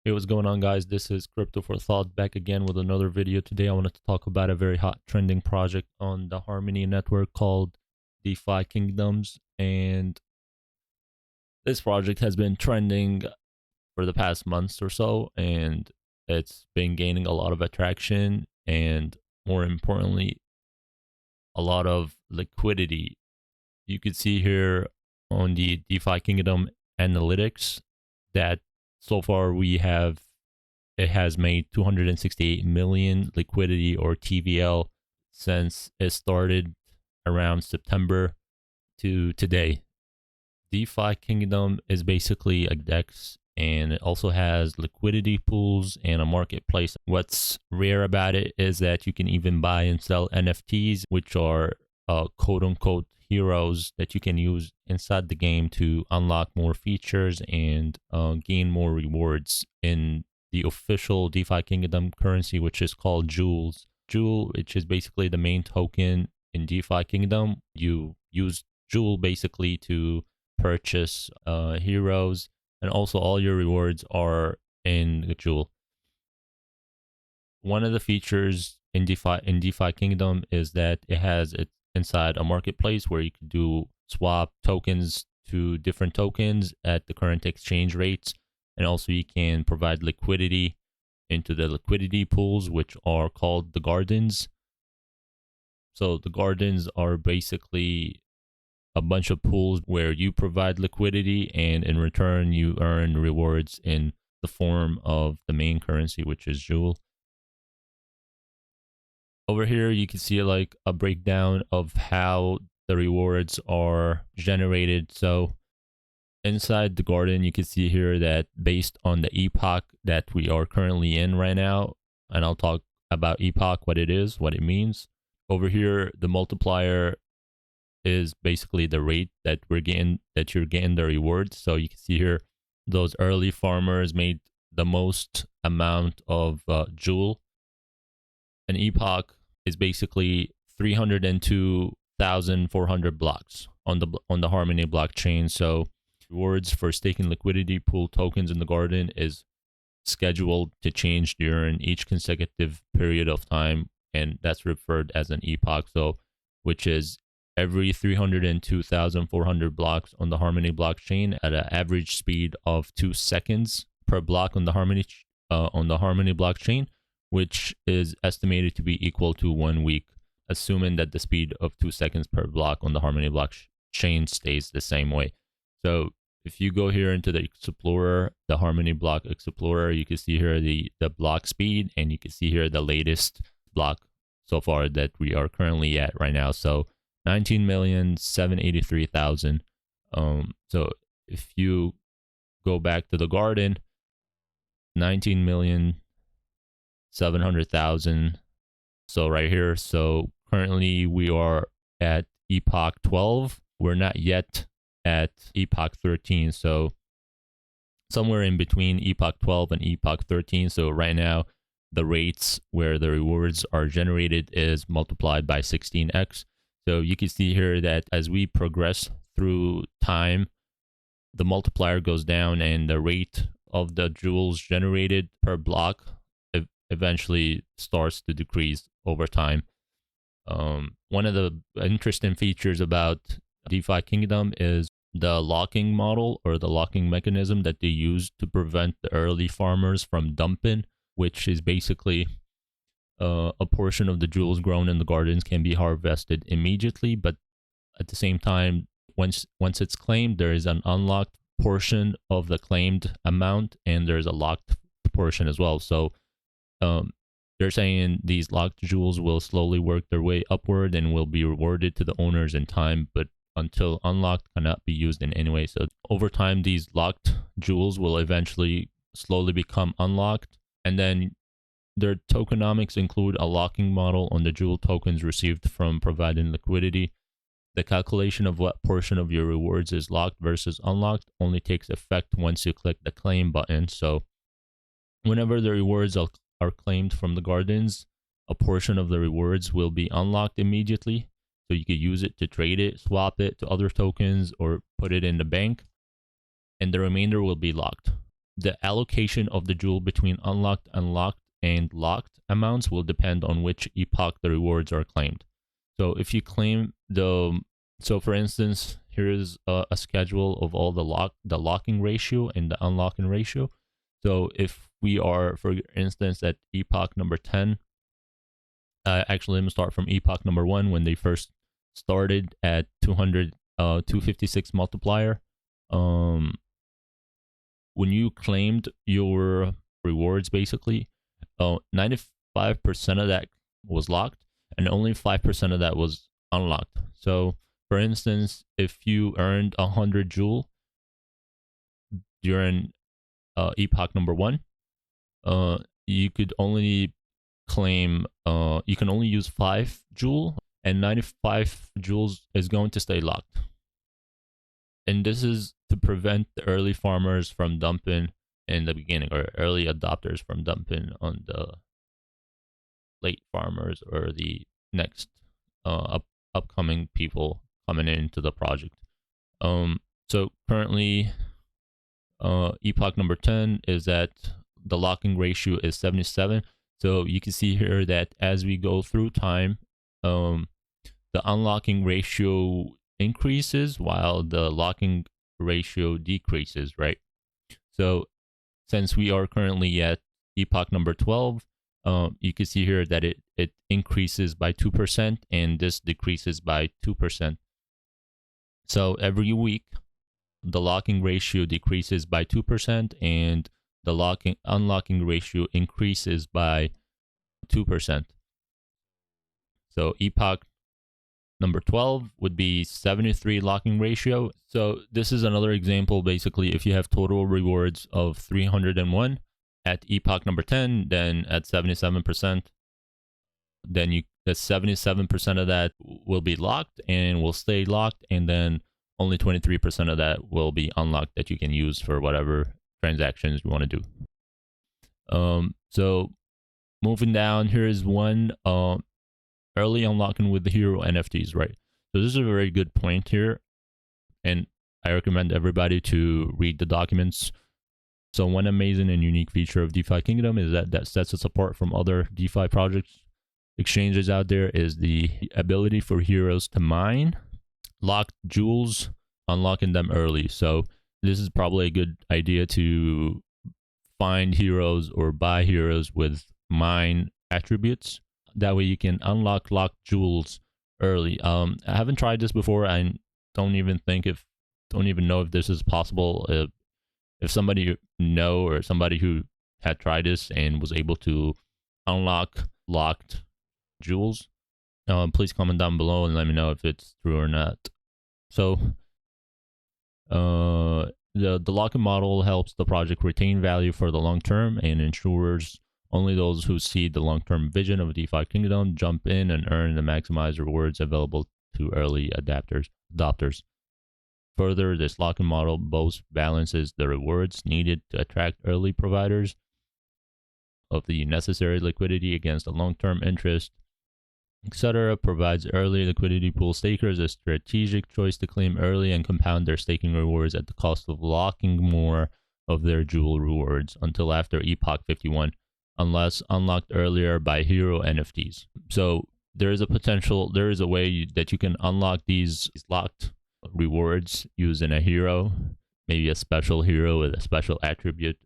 Hey, what's going on, guys? This is Crypto for Thought back again with another video. Today I wanted to talk about a very hot trending project on the Harmony network called DeFi Kingdoms. And this project has been trending for the past months or so, and it's been gaining a lot of attraction and, more importantly, a lot of liquidity. You could see here on the DeFi Kingdom analytics that so far it has made 268 million liquidity, or TVL, since it started around September to today. DeFi Kingdom is basically a DEX, and it also has liquidity pools and a marketplace. What's rare about it is that you can even buy and sell NFTs, which are quote unquote heroes that you can use inside the game to unlock more features and gain more rewards in the official DeFi Kingdom currency, which is called Jewels. Jewel, which is basically the main token in DeFi Kingdom. You use Jewel basically to purchase heroes, and also all your rewards are in the Jewel. One of the features in DeFi Kingdom is that it has it inside a marketplace where you can do swap tokens to different tokens at the current exchange rates, and also you can provide liquidity into the liquidity pools, which are called the Gardens. So the Gardens are basically a bunch of pools where you provide liquidity, and in return you earn rewards in the form of the main currency, which is Jewel. Over here, you can see like a breakdown of how the rewards are generated. So inside the garden, you can see here that based on the epoch that we are currently in right now, and I'll talk about epoch, what it is, what it means. Over here, the multiplier is basically the rate that you're getting the rewards. So you can see here, those early farmers made the most amount of Jewel. An epoch is basically 302,400 blocks on the Harmony blockchain. So rewards for staking liquidity pool tokens in the garden is scheduled to change during each consecutive period of time, and that's referred as an epoch. So which is every 302,400 blocks on the Harmony blockchain at an average speed of 2 seconds per block on the Harmony blockchain, which is estimated to be equal to 1 week, assuming that the speed of 2 seconds per block on the Harmony blockchain stays the same way. So if you go here into the Explorer, the Harmony block Explorer, you can see here the block speed, and you can see here the latest block so far that we are currently at right now. So 19,783,000. So if you go back to the garden, 19,700,000. So right here. So currently we are at epoch 12. We're not yet at epoch 13. So somewhere in between epoch 12 and epoch 13. So right now, the rates where the rewards are generated is multiplied by 16x. So you can see here that as we progress through time, the multiplier goes down, and the rate of the jewels generated per block eventually starts to decrease over time. One of the interesting features about DeFi Kingdom is the locking model, or the locking mechanism that they use to prevent the early farmers from dumping, which is basically a portion of the jewels grown in the gardens can be harvested immediately, but at the same time, once it's claimed, there is an unlocked portion of the claimed amount, and there's a locked portion as well. So they're saying these locked jewels will slowly work their way upward and will be rewarded to the owners in time, but until unlocked, cannot be used in any way. So over time, these locked jewels will eventually slowly become unlocked, and then their tokenomics include a locking model on the jewel tokens received from providing liquidity. The calculation of what portion of your rewards is locked versus unlocked only takes effect once you click the claim button. So whenever the rewards are claimed from the gardens, a portion of the rewards will be unlocked immediately. So you could use it to trade it, swap it to other tokens, or put it in the bank, and the remainder will be locked. the allocation of the jewel between unlocked, unlocked, and locked amounts will depend on which epoch the rewards are claimed. So if you claim so for instance, here is a schedule of all the locking ratio and the unlocking ratio. So if we are, for instance, at epoch number 10, actually let me start from epoch number 1 when they first started at 256 multiplier. When you claimed your rewards, basically 95% of that was locked and only 5% of that was unlocked. So for instance, if you earned 100 jewel during epoch number 1, you could only claim you can only use 5 jewel, and 95 jewels is going to stay locked. And this is to prevent the early farmers from dumping in the beginning, or early adopters from dumping on the late farmers or the next upcoming people coming into the project. So currently epoch number 10 is that the locking ratio is 77. So you can see here that as we go through time, the unlocking ratio increases while the locking ratio decreases, right? So since we are currently at epoch number 12, you can see here that it increases by 2% and this decreases by 2%. So every week, the locking ratio decreases by 2% and the unlocking ratio increases by 2%. So epoch number 12 would be 73 locking ratio. So this is another example. Basically, if you have total rewards of 301 at epoch number 10, then at 77%, then the 77% of that will be locked and will stay locked, and then only 23% of that will be unlocked that you can use for whatever transactions you want to do. So moving down, here is one early unlocking with the hero NFTs, right? So this is a very good point here, and I recommend everybody to read the documents. So one amazing and unique feature of DeFi Kingdom is that sets us apart from other DeFi projects, exchanges out there, is the ability for heroes to mine locked jewels, unlocking them early. So this is probably a good idea to find heroes or buy heroes with mine attributes. That way you can unlock locked jewels early. I haven't tried this before. I don't even know if this is possible. If somebody or somebody who had tried this and was able to unlock locked jewels, please comment down below and let me know if it's true or not. So the locking model helps the project retain value for the long term and ensures only those who see the long-term vision of DeFi Kingdom jump in and earn the maximized rewards available to early adopters. Further, this locking model both balances the rewards needed to attract early providers of the necessary liquidity against the long-term interest, etc. Provides early liquidity pool stakers a strategic choice to claim early and compound their staking rewards at the cost of locking more of their jewel rewards until after Epoch 51, unless unlocked earlier by hero NFTs. So there is a way that you can unlock these locked rewards using a hero, maybe a special hero with a special attribute.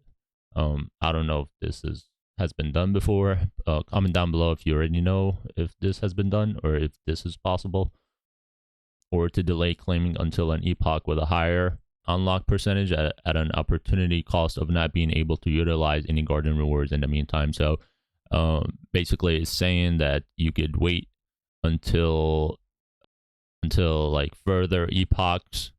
I don't know if this has been done before. Comment down below if you already know if this has been done or if this is possible. Or to delay claiming until an epoch with a higher unlock percentage at an opportunity cost of not being able to utilize any garden rewards in the meantime. So basically it's saying that you could wait until like further epochs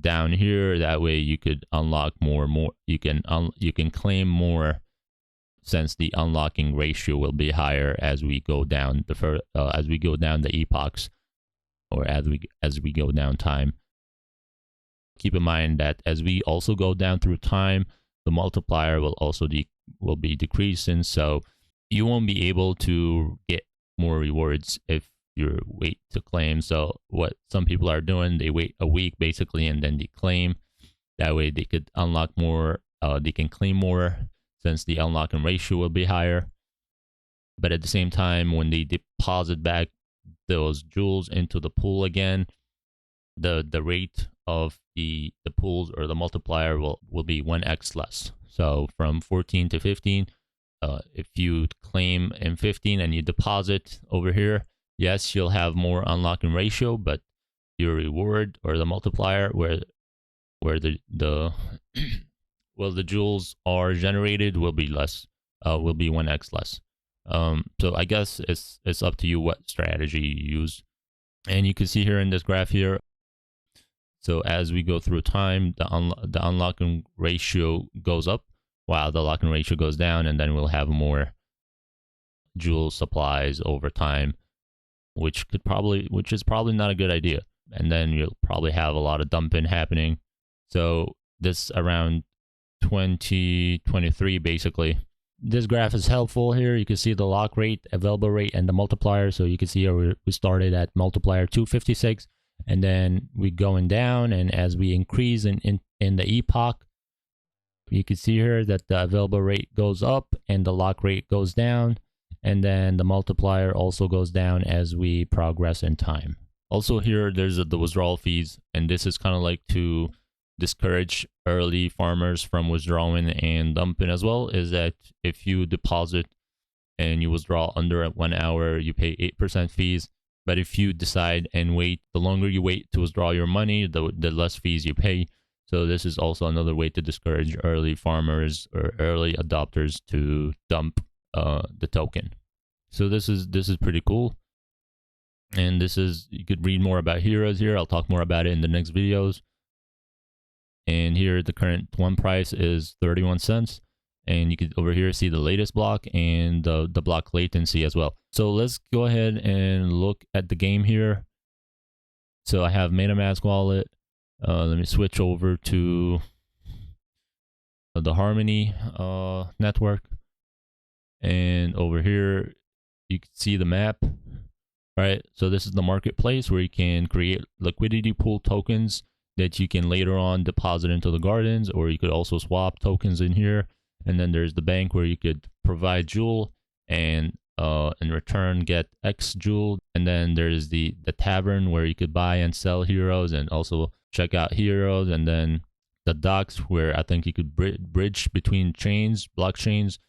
down here. That way you could unlock more. You can claim more, since the unlocking ratio will be higher as we go down the epochs, or as we go down time. Keep in mind that as we also go down through time, the multiplier will also be decreasing, so you won't be able to get more rewards if you wait to claim. So what some people are doing, they wait a week basically and then they claim. That way they could unlock more they can claim more since the unlocking ratio will be higher. But at the same time, when they deposit back those jewels into the pool again, the rate of the pools or the multiplier will be 1x less. So from 14 to 15, if you claim in 15 and you deposit over here, yes, you'll have more unlocking ratio, but your reward or the multiplier where the well, the jewels are generated will be less, will be 1x less. So I guess it's up to you what strategy you use. And you can see here in this graph here, so as we go through time, the unlocking ratio goes up while the locking ratio goes down, and then we'll have more jewel supplies over time, which is probably not a good idea. And then you'll probably have a lot of dumping happening. So this around 2023, basically. This graph is helpful here. You can see the lock rate, available rate, and the multiplier. So you can see here we started at multiplier 256, and then we going down. And as we increase in the epoch, you can see here that the available rate goes up and the lock rate goes down. And then the multiplier also goes down as we progress in time. Also here, there's the withdrawal fees. And this is kind of like to discourage early farmers from withdrawing and dumping as well, is that if you deposit and you withdraw under 1 hour, you pay 8% fees. But if you decide and wait, the longer you wait to withdraw your money, the less fees you pay. So this is also another way to discourage early farmers or early adopters to dump the token. So this is pretty cool. And this is, you could read more about heroes here. I'll talk more about it in the next videos. And here the current one price is 31 cents. And you could over here see the latest block and the block latency as well. So let's go ahead and look at the game here. So I have MetaMask wallet. Let me switch over to the Harmony network. And over here, you can see the map, right? So this is the marketplace where you can create liquidity pool tokens that you can later on deposit into the gardens, or you could also swap tokens in here. And then there's the bank where you could provide jewel and in return get X jewel. And then there's the tavern where you could buy and sell heroes and also check out heroes. And then the docks where I think you could bridge between chains, blockchains,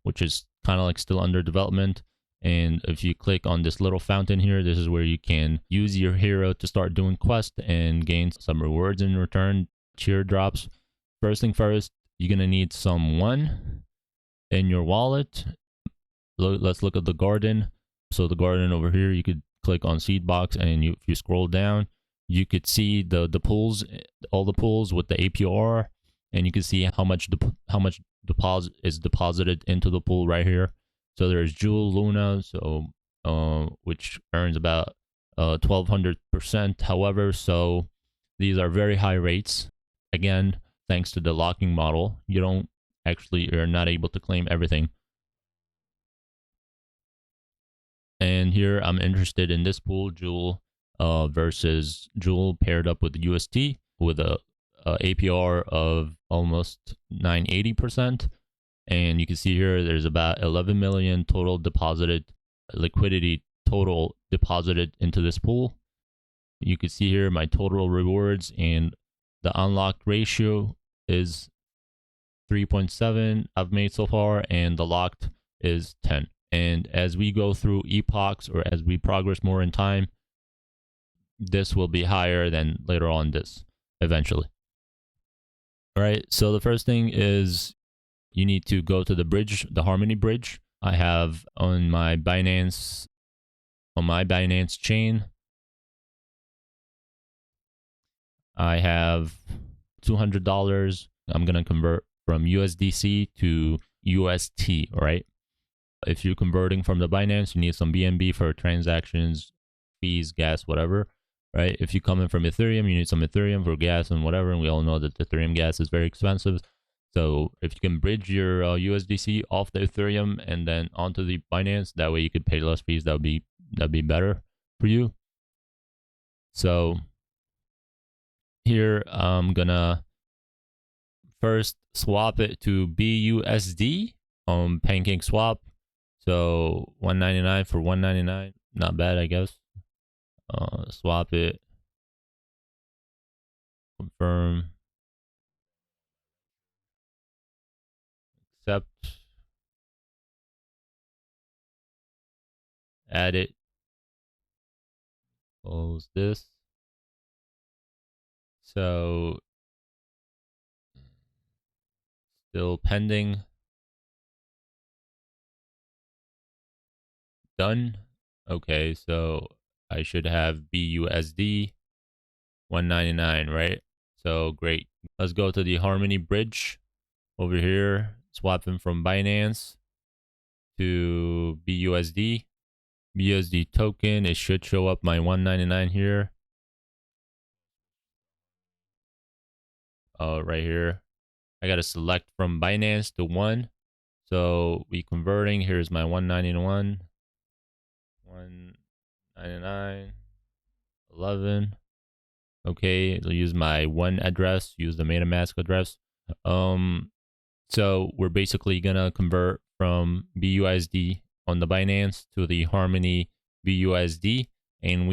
which is kind of like still under development. And if you click on this little fountain here, this is where you can use your hero to start doing quests and gain some rewards in return, cheer drops. First thing first, you're going to need some one in your wallet. Let's look at the garden. So the garden over here, you could click on seed box, and if you scroll down, you could see the pools, all the pools with the APR, and you can see how much deposit is deposited into the pool right here. So there's Jewel Luna, so which earns about 1200%. However, so these are very high rates. Again, thanks to the locking model, you're not able to claim everything. And here I'm interested in this pool, Jewel versus Jewel paired up with the UST with a APR of almost 980%. And you can see here, there's about 11 million total deposited liquidity total deposited into this pool. You can see here my total rewards, and the unlocked ratio is 3.7 I've made so far, and the locked is 10. And as we go through epochs, or as we progress more in time, this will be higher than later on this eventually. All right, so the first thing is you need to go to the bridge, the Harmony bridge. I have on my Binance chain, I have $200. I'm going to convert from USDC to UST, all right? If you're converting from the Binance, you need some BNB for transactions, fees, gas, whatever, right? If you're coming from Ethereum, you need some Ethereum for gas and whatever, and we all know that Ethereum gas is very expensive. So if you can bridge your USDC off the Ethereum and then onto the Binance, that way you could pay less fees. That'd be better for you. So here I'm gonna first swap it to BUSD on Pancake swap. So 199 for 199, not bad, I guess. Swap it, confirm, accept, add it, close this. So still pending. Done. Okay, so I should have BUSD 199, right? So great. Let's go to the Harmony bridge over here. Swapping from Binance to BUSD. BUSD token. It should show up my 199 here. Right here. I gotta select from Binance to 1. So we converting. Here's my 191. 199. 11. Okay, I'll use my one address, use the MetaMask address. So we're basically gonna convert from BUSD on the Binance to the Harmony BUSD, and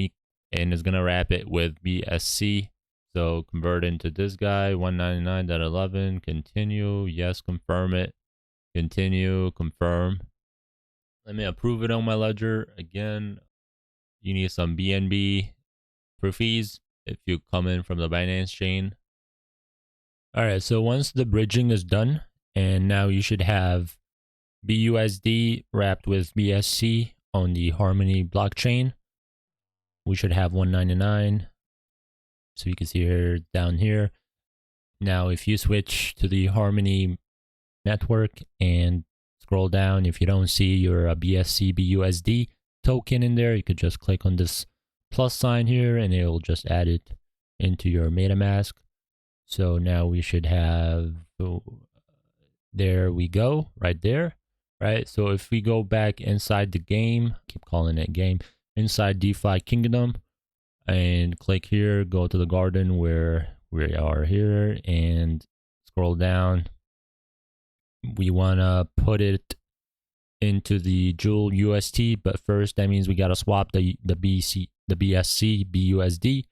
it's gonna wrap it with BSC. So convert into this guy, 199.11, continue, yes, confirm it, continue, confirm. Let me approve it on my ledger. Again, you need some BNB for fees if you come in from the Binance chain. All right, so once the bridging is done, and now you should have BUSD wrapped with BSC on the Harmony blockchain. We should have 199. So you can see here down here. Now, if you switch to the Harmony network and scroll down, if you don't see your BSC BUSD token in there, you could just click on this plus sign here and it will just add it into your MetaMask. So now we should have, there we go, right there, right? So if we go back inside the game, keep calling it game, inside DeFi Kingdom, and click here, go to the garden where we are here and scroll down. We want to put it into the Joule UST, but first that means we got to swap the BSC BUSD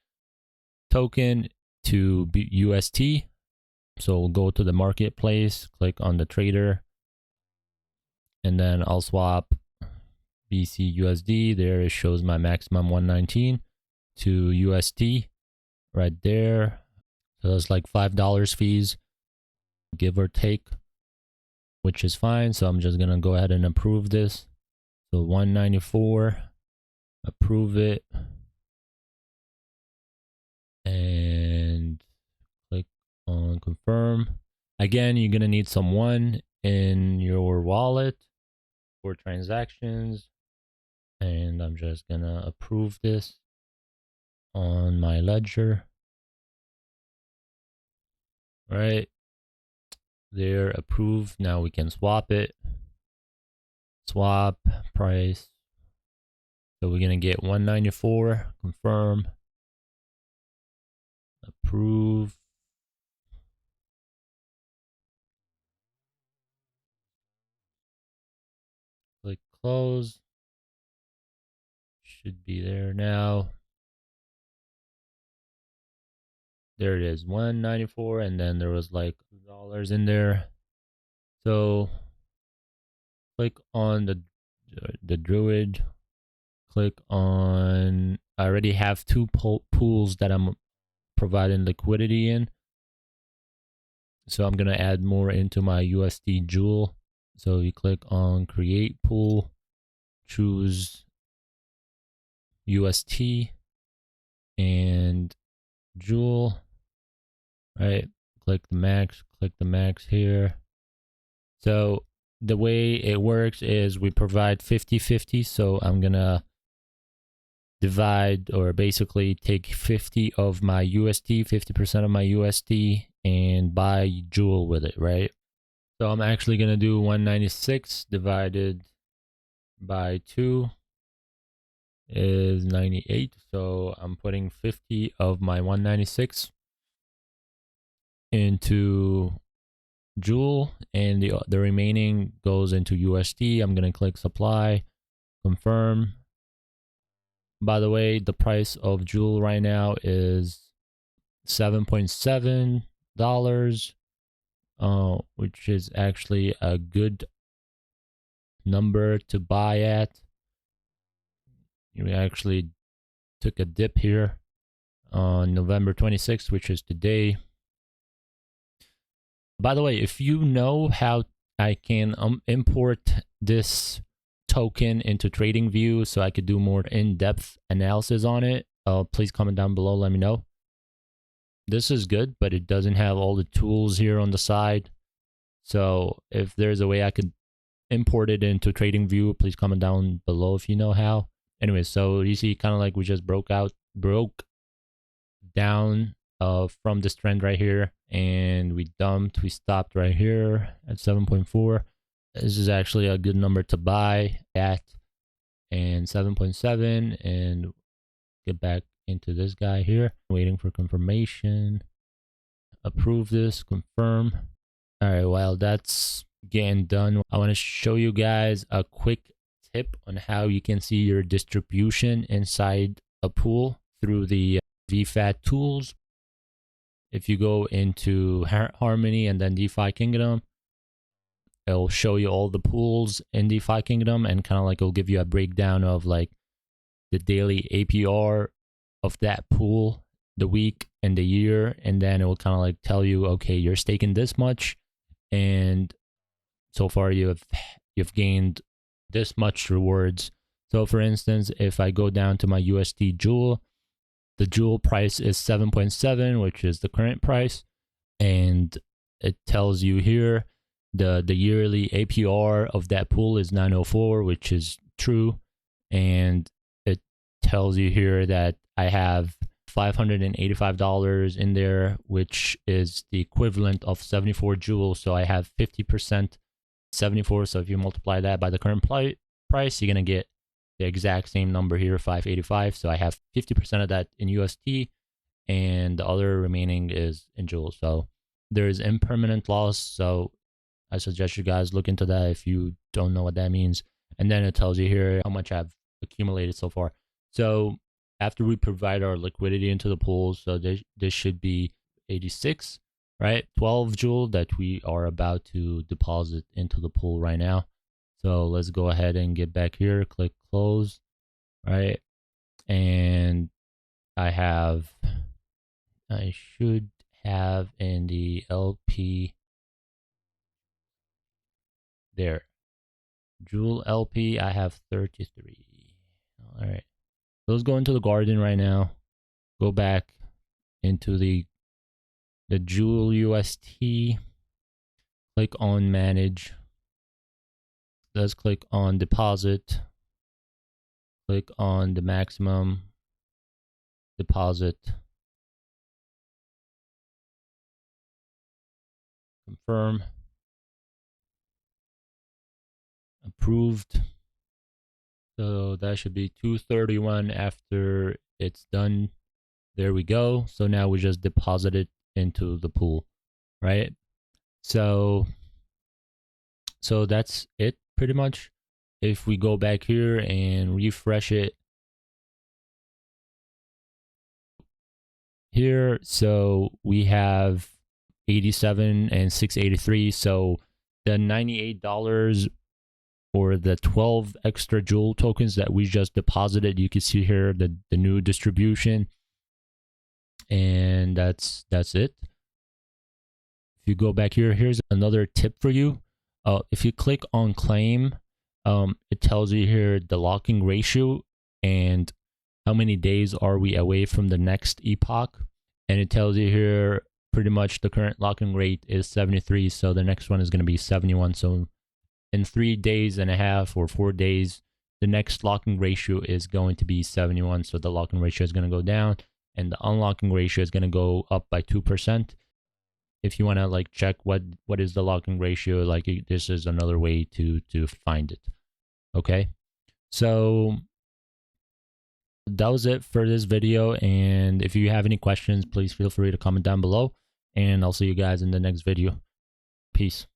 token to UST. So we'll go to the marketplace, click on the trader, and then I'll swap BC USD. There it shows my maximum 119 to USD right there. So that's like $5 fees, give or take, which is fine. So I'm just gonna go ahead and approve this. So 194, approve it, and click on confirm. Again, you're gonna need some one in your wallet for transactions, and I'm just gonna approve this on my ledger. Right there, approved. Now we can swap it. Swap price. So we're gonna get 194. Confirm. Approve. Click close. Should be there now. There it is, 194, and then there was like $2 in there. So click on the Druid. Click on, I already have two pools that I'm providing liquidity in. So I'm gonna add more into my USD Joule. So you click on create pool, choose UST and Joule. Right, click the max here. So the way it works is we provide 50-50. So I'm gonna divide, or basically take 50 of my USD, 50% of my USD, and buy Joule with it, right? So I'm actually gonna do 196 divided by 2 is 98. So I'm putting 50 of my 196 into Joule, and the remaining goes into USD. I'm going to click supply, confirm. By the way, the price of Joule right now is $7.7, which is actually a good number to buy at. We actually took a dip here on November 26th, which is today. By the way, if you know how I can import this token into TradingView so I could do more in-depth analysis on it, please comment down below, let me know. This is good, but it doesn't have all the tools here on the side. So if there's a way I could import it into TradingView, please comment down below if you know how. Anyway, so you see kind of like we just broke down from this trend right here, and we stopped right here at 7.4. This is actually a good number to buy at, and 7.7, and get back into this guy here, waiting for confirmation. Approve this, confirm. All right, while that's getting done, I want to show you guys a quick tip on how you can see your distribution inside a pool through the VFAT tools. If you go into Harmony and then DeFi Kingdom, it'll show you all the pools in DeFi Kingdom, and kind of like it'll give you a breakdown of like the daily APR of that pool, the week and the year, and then it will kind of like tell you, okay, you're staking this much, and so far you've gained this much rewards. So for instance, if I go down to my USD Joule, the Joule price is 7.7, which is the current price, and it tells you here the yearly APR of that pool is 904, which is true, and it tells you here that I have $585 in there, which is the equivalent of 74 joules. So I have 50% 74. So if you multiply that by the current price, you're going to get the exact same number here, 585. So I have 50% of that in USD, and the other remaining is in joules. So there is impermanent loss. So I suggest you guys look into that if you don't know what that means. And then it tells you here how much I've accumulated so far. So after we provide our liquidity into the pool, so this should be 86, right? 12 joule that we are about to deposit into the pool right now. So let's go ahead and get back here, click close, right? And I should have in the LP there. Joule LP, I have 33. All right. So let's go into the garden right now. Go back into the Joule UST. Click on manage. Let's click on deposit. Click on the maximum deposit. Confirm. Approved. So that should be 231 after it's done. There we go. So now we just deposit it into the pool, right? So that's it pretty much. If we go back here and refresh it here, so we have 87 and 683. So the $98 or the 12 extra Joule tokens that we just deposited, you can see here the new distribution, and that's it. If you go back here, here's another tip for you. If you click on claim, it tells you here the locking ratio and how many days are we away from the next epoch, and it tells you here pretty much the current locking rate is 73, so the next one is going to be 71. So in 3 days and a half or 4 days, the next locking ratio is going to be 71. So the locking ratio is going to go down, and the unlocking ratio is going to go up by 2%. If you want to like check what is the locking ratio, like this is another way to find it. Okay, so that was it for this video, and if you have any questions, please feel free to comment down below, and I'll see you guys in the next video. Peace.